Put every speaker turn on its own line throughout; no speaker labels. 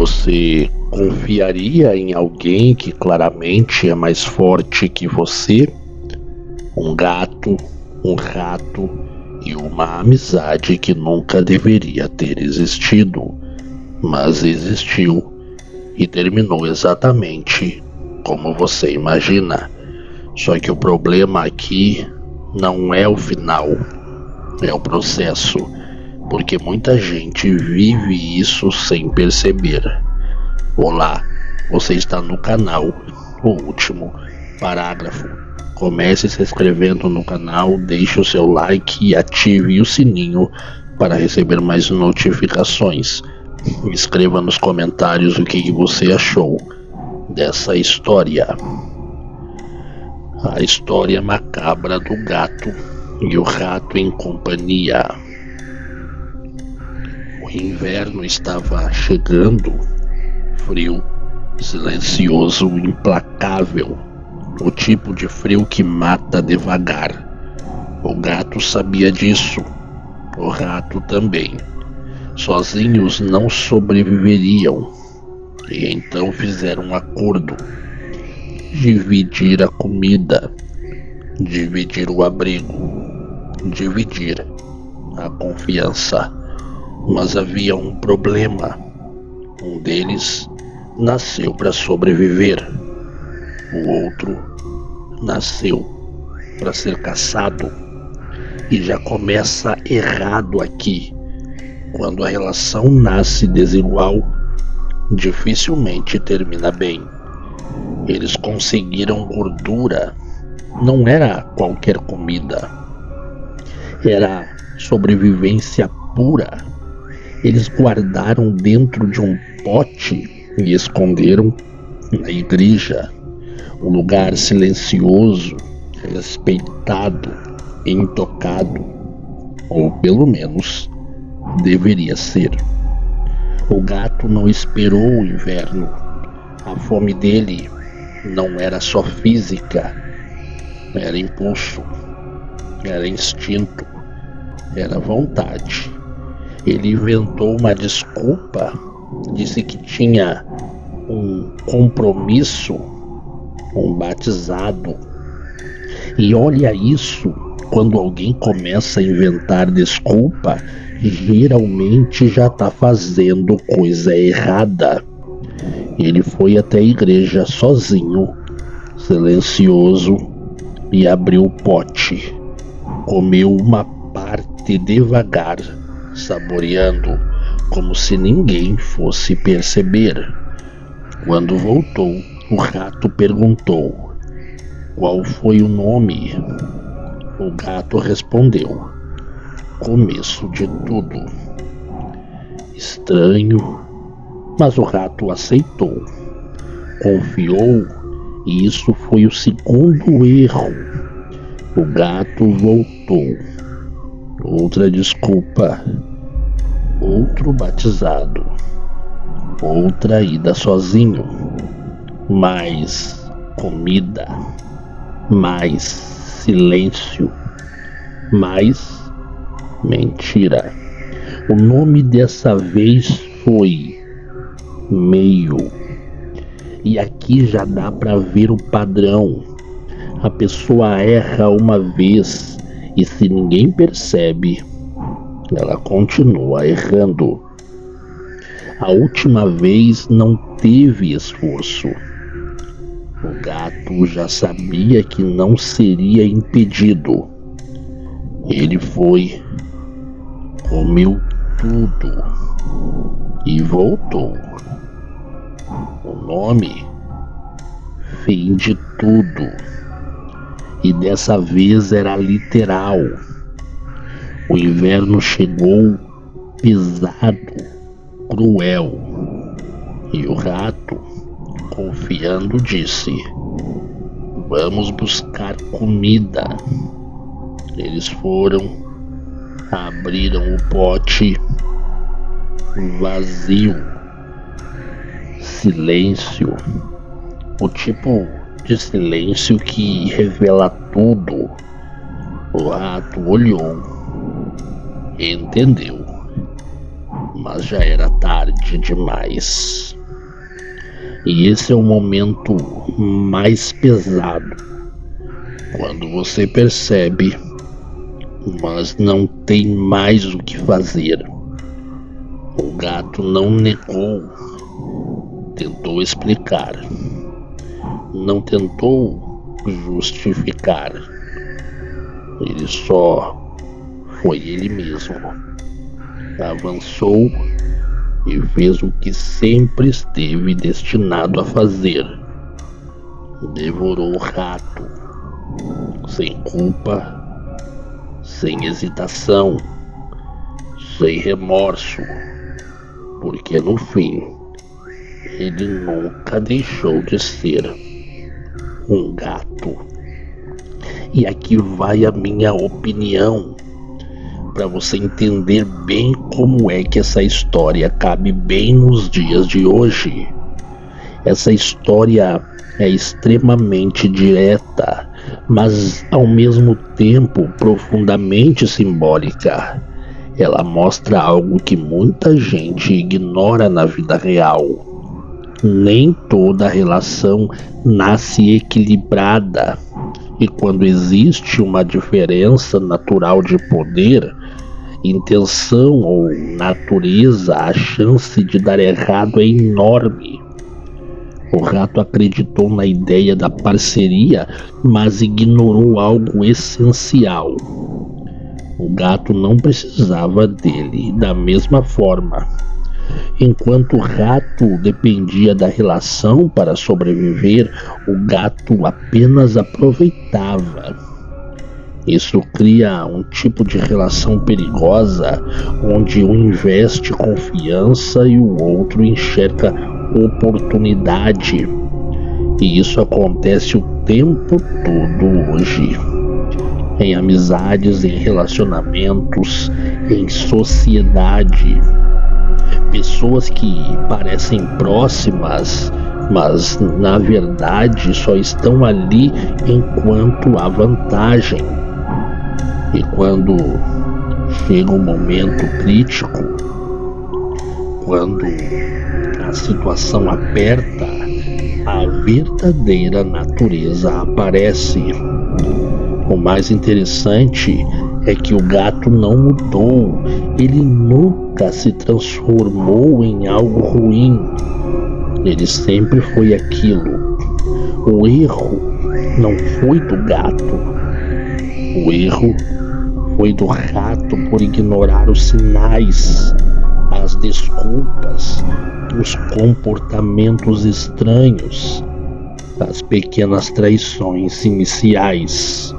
Você confiaria em alguém que claramente é mais forte que você? Um gato, um rato e uma amizade que nunca deveria ter existido, mas existiu e terminou exatamente como você imagina. Só que o problema aqui não é o final, é o processo, porque muita gente vive isso sem perceber. Olá, você está no canal O Último Parágrafo. Comece se inscrevendo no canal, deixe o seu like e ative o sininho para receber mais notificações. Escreva nos comentários o que você achou dessa história. A história macabra do gato e o rato em companhia. O inverno estava chegando, frio, silencioso, implacável. O tipo de frio que mata devagar. O gato sabia disso, o rato também. Sozinhos não sobreviveriam, e então fizeram um acordo: dividir a comida, dividir o abrigo, dividir a confiança. Mas havia um problema. Um deles nasceu para sobreviver, o outro nasceu para ser caçado. E já começa errado aqui. Quando a relação nasce desigual, dificilmente termina bem. Eles conseguiram gordura. Não era qualquer comida, era sobrevivência pura. Eles guardaram dentro de um pote e esconderam na igreja, um lugar silencioso, respeitado, intocado, ou pelo menos deveria ser. O gato não esperou o inverno. A fome dele não era só física, era impulso, era instinto, era vontade. Ele inventou uma desculpa, disse que tinha um compromisso, um batizado. E olha isso, quando alguém começa a inventar desculpa, geralmente já está fazendo coisa errada. Ele foi até a igreja sozinho, silencioso, e abriu o pote. Comeu uma parte devagar, saboreando, como se ninguém fosse perceber. Quando voltou, o rato perguntou: qual foi o nome? O gato respondeu: começo de tudo. Estranho, mas o rato aceitou, confiou, e isso foi o segundo erro. O gato voltou. Outra desculpa, outro batizado, outra ida sozinho, mais comida, mais silêncio, mais mentira. O nome dessa vez foi Meio. E aqui já dá para ver o padrão. A pessoa erra uma vez e, se ninguém percebe, ela continua errando. A última vez não teve esforço. O gato já sabia que não seria impedido. Ele foi, comeu tudo e voltou. O nome: fim de tudo. E dessa vez era literal. O inverno chegou pesado, cruel. E o rato, confiando, disse: vamos buscar comida. Eles foram, abriram o pote, vazio, silêncio, o tipo de silêncio que revela tudo. O rato olhou, entendeu, mas já era tarde demais. E esse é o momento mais pesado, quando você percebe, mas não tem mais o que fazer. O gato não negou, tentou explicar, não tentou justificar. Ele só foi ele mesmo. Avançou e fez o que sempre esteve destinado a fazer. Devorou o rato, sem culpa, sem hesitação, sem remorso, porque no fim ele nunca deixou de ser um gato. E aqui vai a minha opinião, para você entender bem como é que essa história cabe bem nos dias de hoje. Essa história é extremamente direta, mas ao mesmo tempo profundamente simbólica. Ela mostra algo que muita gente ignora na vida real. Nem toda relação nasce equilibrada, e quando existe uma diferença natural de poder, intenção ou natureza, a chance de dar errado é enorme. O rato acreditou na ideia da parceria, mas ignorou algo essencial. O gato não precisava dele da mesma forma. Enquanto o rato dependia da relação para sobreviver, o gato apenas aproveitava. Isso cria um tipo de relação perigosa, onde um investe confiança e o outro enxerga oportunidade. E isso acontece o tempo todo hoje. Em amizades, em relacionamentos, em sociedade. Pessoas que parecem próximas, mas na verdade só estão ali enquanto há vantagem. E quando chega um momento crítico, quando a situação aperta, a verdadeira natureza aparece. O mais interessante é que o gato não mudou, ele nunca se transformou em algo ruim. Ele sempre foi aquilo. O erro não foi do gato, o erro foi do rato por ignorar os sinais, as desculpas, os comportamentos estranhos, as pequenas traições iniciais.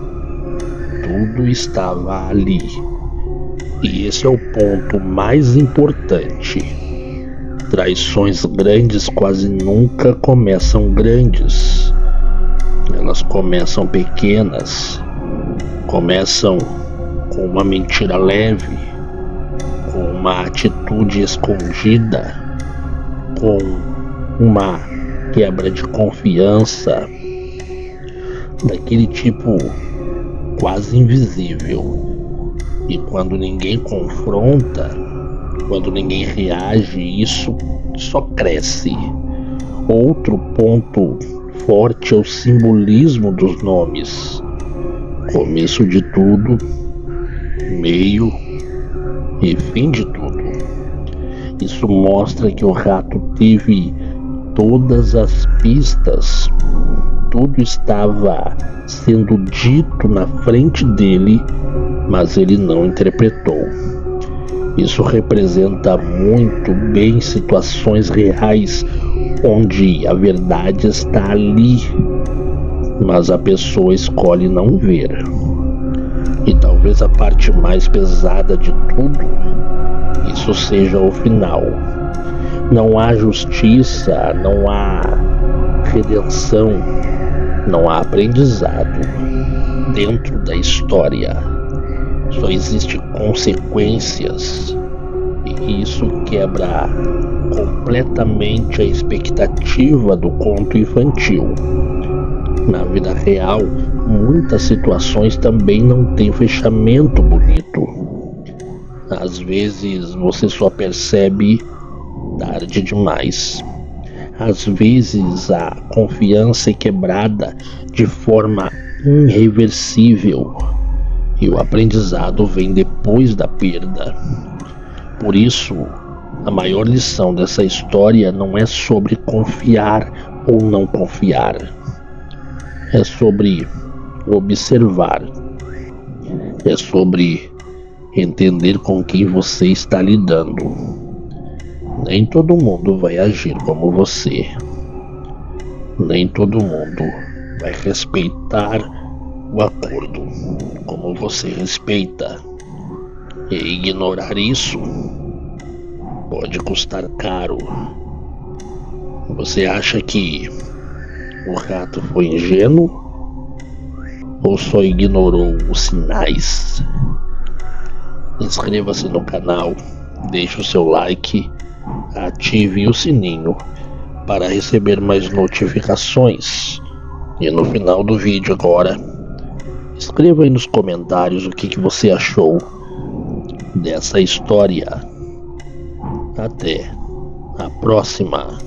Tudo estava ali. E esse é o ponto mais importante. Traições grandes quase nunca começam grandes. Elas começam pequenas. Começam com uma mentira leve, com uma atitude escondida, com uma quebra de confiança, daquele tipo quase invisível. E quando ninguém confronta, quando ninguém reage, isso só cresce. Outro ponto forte é o simbolismo dos nomes. Começo de tudo, meio e fim de tudo. Isso mostra que o rato teve todas as pistas. Tudo estava sendo dito na frente dele, mas ele não interpretou. Isso representa muito bem situações reais onde a verdade está ali, mas a pessoa escolhe não ver. E talvez a parte mais pesada de tudo, isso seja o final. Não há justiça, não há redenção, não há aprendizado dentro da história. Só existem consequências, e isso quebra completamente a expectativa do conto infantil. Na vida real, muitas situações também não têm fechamento bonito. Às vezes você só percebe tarde demais. Às vezes a confiança é quebrada de forma irreversível e o aprendizado vem depois da perda. Por isso, a maior lição dessa história não é sobre confiar ou não confiar. É sobre observar. É sobre entender com quem você está lidando. Nem todo mundo vai agir como você. Nem todo mundo vai respeitar o acordo como você respeita. E ignorar isso pode custar caro. Você acha que o rato foi ingênuo ou só ignorou os sinais? Inscreva-se no canal, deixe o seu like, ative o sininho para receber mais notificações. E no final do vídeo agora, escreva aí nos comentários o que você achou dessa história. Até a próxima.